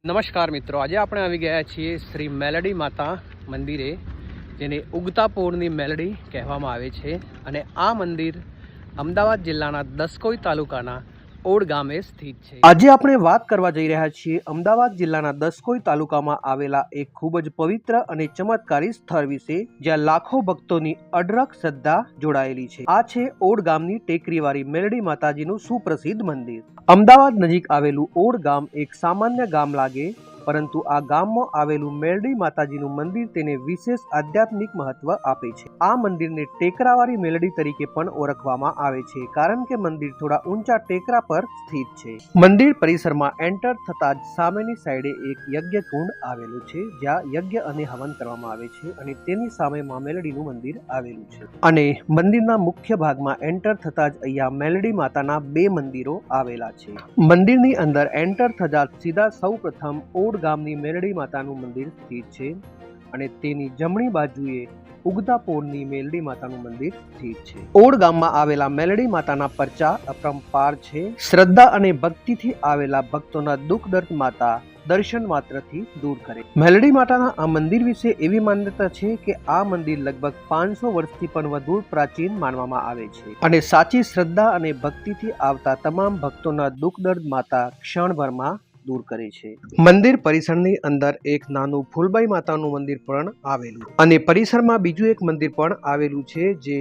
નમસ્કાર મિત્રો, આજે આપણે આવી ગયા છીએ શ્રી મેલડી માતા મંદિરે, જેને ઉગતા પોળની મેલડી કહેવામાં આવે છે. અને આ મંદિર અમદાવાદ જિલ્લાના દસકોઈ તાલુકાના ઓડ ગામે સ્થિત છે. આજે આપણે વાત કરવા જઈ રહ્યા છીએ અમદાવાદ જિલ્લાના દસકોઈ તાલુકામાં આવેલા એક ખૂબ જ પવિત્ર અને ચમત્કારી સ્થળ વિશે, જ્યાં લાખો ભક્તોની અઢળક શ્રદ્ધા જોડાયેલી છે. આ છે ઓડ ગામની ટેકરીવાળી મેલડી માતાજીનું સુપ્રસિદ્ધ મંદિર. અમદાવાદ નજીક આવેલું ઓડ ગામ એક સામાન્ય ગામ લાગે, પરંતુ આ ગામમાં આવેલું મેલડી માતાજીનું મંદિર તેને વિશેષ આધ્યાત્મિક મહત્વ આપે છે. આ મંદિરને ટેકરાવાળી મેલડી તરીકે પણ ઓળખવામાં આવે છે, કારણ કે મંદિર થોડા ઊંચા ટેકરા પર સ્થિત છે. મંદિર પરિસરમાં એન્ટર થતા જ સામેની સાઈડે એક યજ્ઞ કુંડ આવેલું છે, જ્યાં યજ્ઞ અને હવન કરવામાં આવે છે, અને તેની સામે માં મેલડીનું મંદિર આવેલું છે. અને મંદિરના મુખ્ય ભાગમાં એન્ટર થતા જ અહીંયા મેલડી માતાના બે મંદિરો આવેલા છે. મંદિરની અંદર એન્ટર થતા સીધા સૌ પ્રથમ ઓડ ગામની મેલડી માતાનું મંદિર સ્થિત છે, અને તેની જમણી બાજુએ ઉગતા પોળની મેલડી માતાનું મંદિર સ્થિત છે. ઓડ ગામમાં આવેલા મેલડી માતાના પરચા અપરંપાર છે. શ્રદ્ધા અને ભક્તિથી આવેલા ભક્તોના દુઃખ દર્દ માતા દર્શન માત્રથી દૂર કરે. મેલડી માતાના આ મંદિર વિશે એવી માન્યતા છે કે આ મંદિર લગભગ 500 વર્ષથી પણ વધુ પ્રાચીન માનવામાં આવે છે, અને સાચી શ્રદ્ધા અને ભક્તિથી આવતા તમામ ભક્તોના દુઃખ દર્દ માતા ક્ષણભરમાં દૂર કરે છે. મંદિર પરિસરની અંદર એક નાનું ફૂલબાઈ માતાનું મંદિર પણ આવેલું, અને પરિસરમાં બીજું એક મંદિર પણ આવેલું છે, જે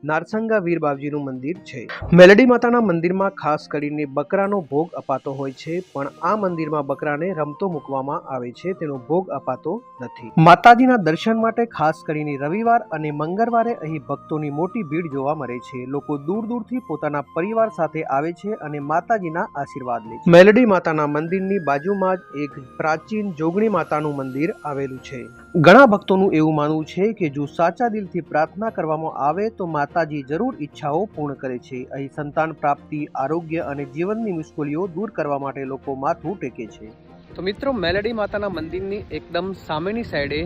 નારસંગા વીર બાવજીનું મંદિર છે. મેલડી માતાના મંદિરમાં ખાસ કરીને બકરાનો ભોગ અપાતો હોય છે, પણ આ મંદિરમાં બકરાને રમતો મૂકવામાં આવે છે, તેનો ભોગ અપાતો નથી. માતાજીના દર્શન માટે ખાસ કરીને રવિવાર અને મંગળવારે અહીં ભક્તોની મોટી ભીડ જોવા મળે છે. લોકો દૂર દૂરથી પોતાના પરિવાર સાથે આવે છે અને માતાજીના આશીર્વાદ લે છે. મેલડી માતાના મંદિરની બાજુમાં જ એક પ્રાચીન જોગણી માતાનું મંદિર આવેલું છે. ઘણા ભક્તોનું એવું માનવું છે કે જો સાચા દિલથી પ્રાર્થના કરવામાં આવે તો માતાજી જરૂર ઈચ્છાઓ પૂર્ણ કરે છે. અહીં સંતાન પ્રાપ્તિ, આરોગ્ય અને જીવનની મુશ્કેલીઓ દૂર કરવા માટે લોકો માથું ટેકે છે. તો મિત્રો, મેલડી માતાના મંદિરની એકદમ સામેની સાઈડે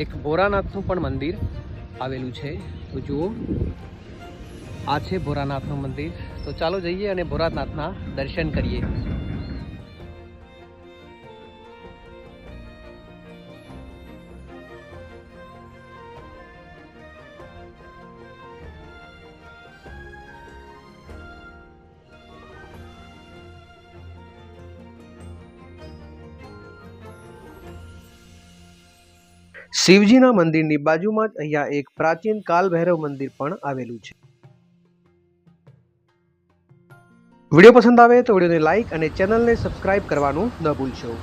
એક ભોરાનાથનું પણ મંદિર આવેલું છે. તો જુઓ, આ છે ભોરાનાથનું મંદિર. તો ચાલો જઈએ અને ભોરાનાથના દર્શન કરીએ. શિવજીના મંદિરની બાજુમાં જ અહીંયા એક પ્રાચીન કાલભૈરવ મંદિર પણ આવેલું છે. વિડીયો પસંદ આવે તો વિડીયોને લાઈક અને ચેનલને સબસ્ક્રાઇબ કરવાનું ન ભૂલશો.